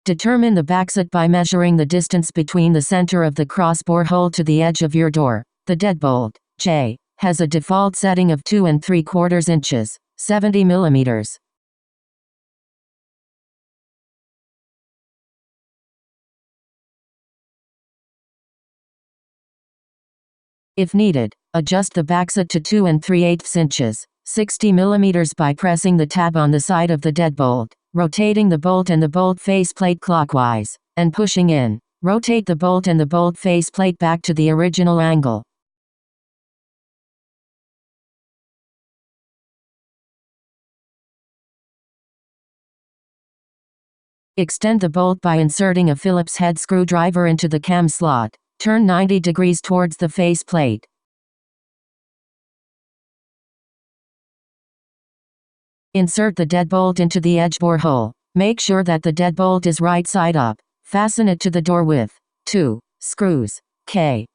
Determine the backset by measuring the distance between the center of the crossbore hole to the edge of your door. The deadbolt, J, has a default setting of 2 3/4 inches, 70 millimeters. If needed, adjust the backset to 2 3/8 inches, 60 millimeters by pressing the tab on the side of the deadbolt, rotating the bolt and the bolt faceplate clockwise, and pushing in. Rotate the bolt and the bolt faceplate back to the original angle. Extend the bolt by inserting a Phillips head screwdriver into the cam slot. Turn 90 degrees towards the faceplate. Insert the deadbolt into the edge bore hole. Make sure that the deadbolt is right side up. Fasten it to the door with 2 screws. K.